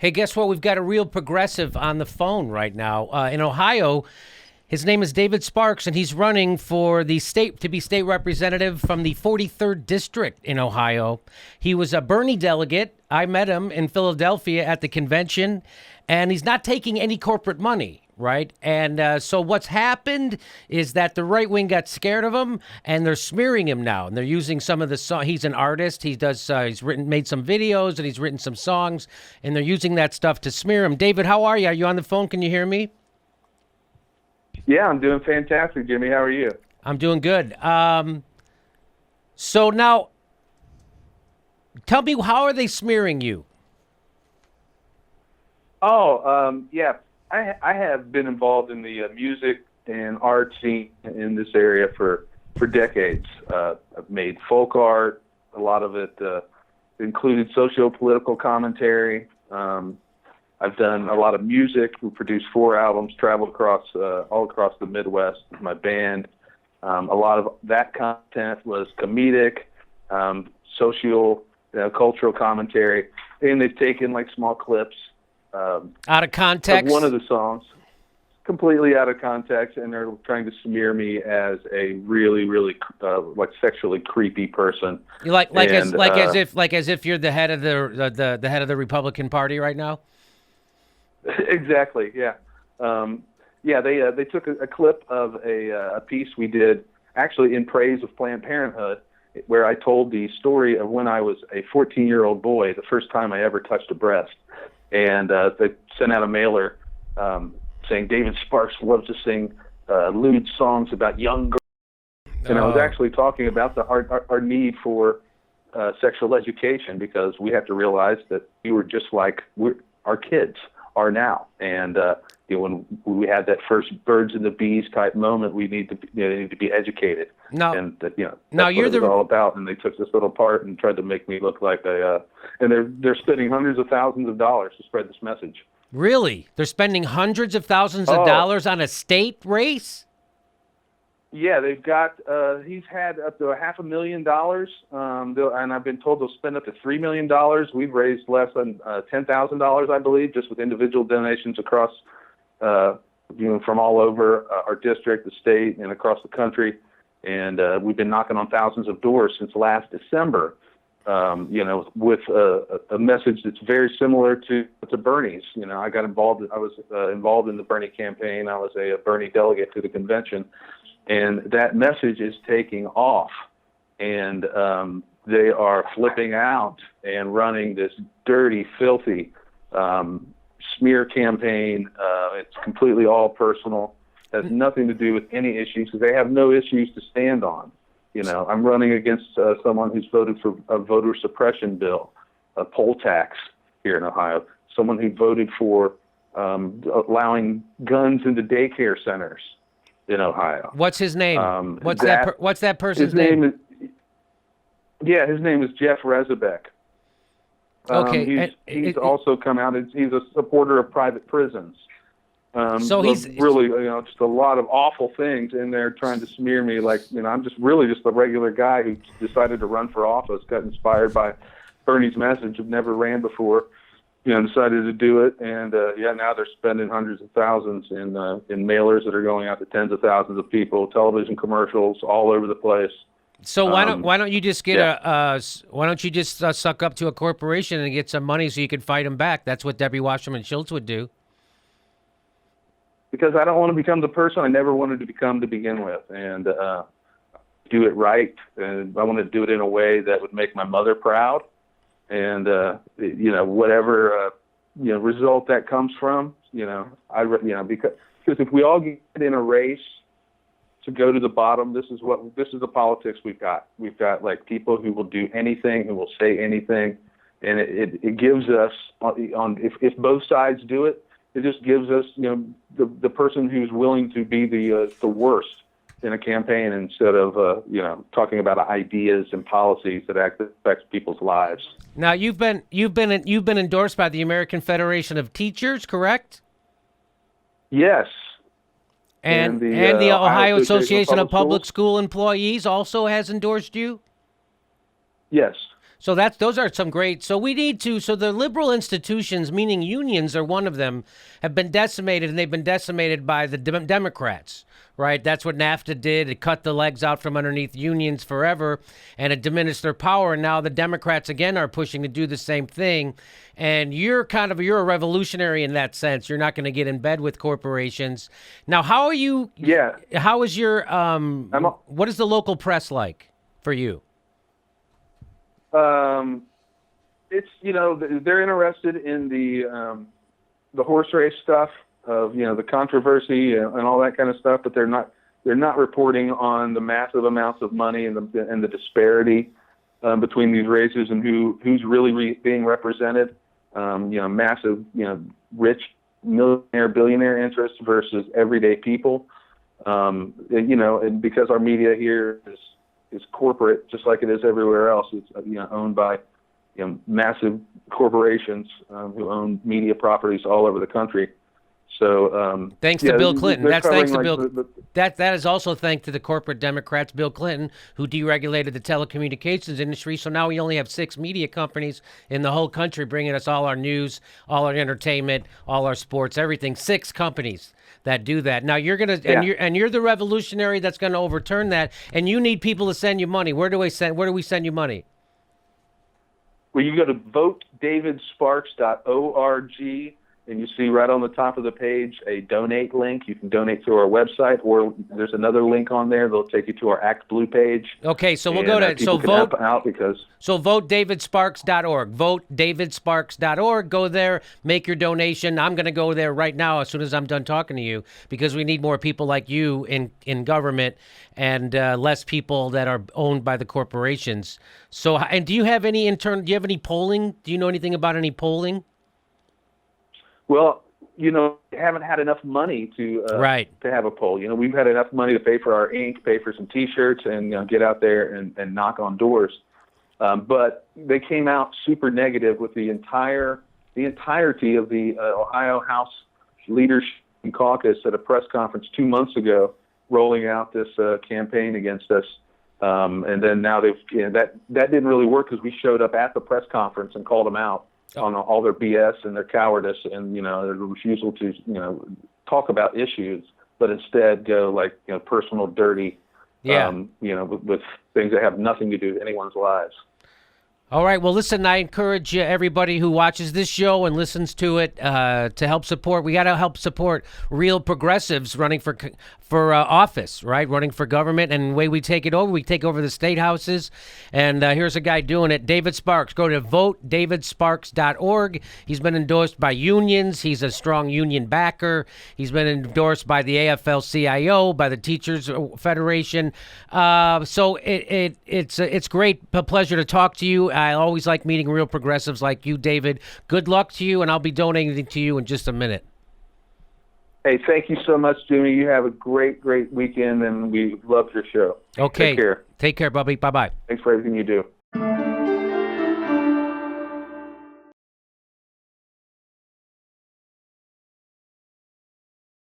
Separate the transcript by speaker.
Speaker 1: Hey, guess what? We've got a real progressive on the phone right now. In Ohio, his name is David Sparks, and he's running for the state to be state representative from the 43rd district in Ohio. He was a Bernie delegate. I met him in Philadelphia at the convention, and he's not taking any corporate money, right? And so what's happened is that the right wing got scared of him, and they're smearing him now, and they're using some of the song. He's an artist. Made some videos, and he's written some songs, and they're using that stuff to smear him. David, how are you? Are you on the phone? Can you hear me?
Speaker 2: Yeah, I'm doing fantastic, Jimmy. How are you?
Speaker 1: I'm doing good. So now, tell me, how are they smearing you?
Speaker 2: Yeah. I have been involved in the music and art scene in this area for decades. I've made folk art. A lot of it included socio-political commentary. I've done a lot of music. We produced 4 albums, traveled all across the Midwest with my band. A lot of that content was comedic, social, cultural commentary, and they've taken like small clips
Speaker 1: Out of context?
Speaker 2: of one of the songs, completely out of context, and they're trying to smear me as a really, really like sexually creepy person.
Speaker 1: You as if you're the head of the head of the Republican Party right now.
Speaker 2: Exactly. Yeah. They took a clip of a piece we did actually in praise of Planned Parenthood, where I told the story of when I was a 14-year-old boy, the first time I ever touched a breast, and they sent out a mailer saying David Sparks loves to sing lewd songs about young girls, and I was actually talking about our need for sexual education, because we have to realize that we were just like our kids are now, and when we had that first birds and the bees type moment, we need to be educated.
Speaker 1: No,
Speaker 2: and that's
Speaker 1: what
Speaker 2: it was all about. And they took this little part and tried to make me look like and they're spending hundreds of thousands of dollars to spread this message.
Speaker 1: Really? They're spending hundreds of thousands of dollars on a state race?
Speaker 2: Yeah, they've got. He's had up to $500,000, and I've been told they'll spend up to $3 million. We've raised less than $10,000, I believe, just with individual donations across, from all over our district, the state, and across the country. And we've been knocking on thousands of doors since last December. With a message that's very similar to Bernie's. I got involved. I was involved in the Bernie campaign. I was a Bernie delegate to the convention. And that message is taking off, and they are flipping out and running this dirty, filthy smear campaign. It's completely all personal, has nothing to do with any issues, because they have no issues to stand on. I'm running against someone who's voted for a voter suppression bill, a poll tax here in Ohio, someone who voted for allowing guns into daycare centers in Ohio.
Speaker 1: What's his name? What's that person's name?
Speaker 2: His name is Jeff Rezebek.
Speaker 1: Okay.
Speaker 2: He's also come out. He's a supporter of private prisons.
Speaker 1: So he's
Speaker 2: really, just a lot of awful things in there trying to smear me. Like, I'm just a regular guy who decided to run for office, got inspired by Bernie's message, have never ran before. Decided to do it, and now they're spending hundreds of thousands in mailers that are going out to tens of thousands of people, television commercials all over the place.
Speaker 1: So why don't you just suck up to a corporation and get some money so you can fight them back? That's what Debbie Wasserman Schultz would do.
Speaker 2: Because I don't want to become the person I never wanted to become to begin with, and do it right, and I want to do it in a way that would make my mother proud. And whatever result that comes from, because if we all get in a race to go to the bottom, this is the politics we've got. We've got like people who will do anything, who will say anything, and it gives us if both sides do it, it just gives us the person who's willing to be the worst in a campaign, instead of talking about ideas and policies that affects people's lives.
Speaker 1: Now you've been endorsed by the American Federation of Teachers, correct?
Speaker 2: Yes.
Speaker 1: And the Ohio Association of Public School Employees also has endorsed you?
Speaker 2: Yes.
Speaker 1: So those are some great. So we need to. So the liberal institutions, meaning unions, are one of them, have been decimated, and they've been decimated by the Democrats. Right, that's what NAFTA did. It cut the legs out from underneath unions forever, and it diminished their power. And now the Democrats again are pushing to do the same thing. And you're a revolutionary in that sense. You're not going to get in bed with corporations. Now, how are you?
Speaker 2: Yeah.
Speaker 1: How is your what is the local press like for you?
Speaker 2: It's they're interested in the horse race stuff of the controversy and all that kind of stuff, but they're not reporting on the massive amounts of money and the disparity between these races and who's really being represented. Massive rich millionaire billionaire interests versus everyday people. And because our media here is corporate, just like it is everywhere else. It's owned by massive corporations who own media properties all over the country. So
Speaker 1: thanks to Bill Clinton. That's thanks to
Speaker 2: like
Speaker 1: Bill. That is also thanks to the corporate Democrats, Bill Clinton, who deregulated the telecommunications industry. So now we only have 6 media companies in the whole country bringing us all our news, all our entertainment, all our sports, everything. 6 companies that do that. Now you're gonna and you're the revolutionary that's going to overturn that. And you need people to send you money. Where do we send you money?
Speaker 2: Well, you go to votedavidsparks.org. And you see right on the top of the page a donate link. You can donate through our website, or there's another link on there. They'll take you to our Act Blue page.
Speaker 1: Okay, so we'll go to votedavidsparks.org. Votedavidsparks.org. Go there, make your donation. I'm going to go there right now as soon as I'm done talking to you, because we need more people like you in government and less people that are owned by the corporations. So, and do you have any polling? Do you know anything about any polling?
Speaker 2: Well, we haven't had enough money to have a poll. We've had enough money to pay for our ink, pay for some T-shirts, and get out there and knock on doors. But they came out super negative with the entirety of the Ohio House Leadership Caucus at a press conference 2 months ago, rolling out this campaign against us. And then now that didn't really work because we showed up at the press conference and called them out on all their BS and their cowardice and their refusal to talk about issues, but instead go like personal, dirty, with things that have nothing to do with anyone's lives.
Speaker 1: All right. Well, listen, I encourage everybody who watches this show and listens to it to help support. We got to help support real progressives running for office, right? Running for government. And the way we take it over, we take over the state houses. And here's a guy doing it, David Sparks. Go to votedavidsparks.org. He's been endorsed by unions. He's a strong union backer. He's been endorsed by the AFL-CIO, by the Teachers Federation. So it's great, a pleasure to talk to you. I always like meeting real progressives like you, David. Good luck to you, and I'll be donating to you in just a minute.
Speaker 2: Hey, thank you so much, Jimmy. You have a great, great weekend, and we love your show.
Speaker 1: Okay.
Speaker 2: Take care.
Speaker 1: Take care, Bubby. Bye-bye.
Speaker 2: Thanks for everything you do.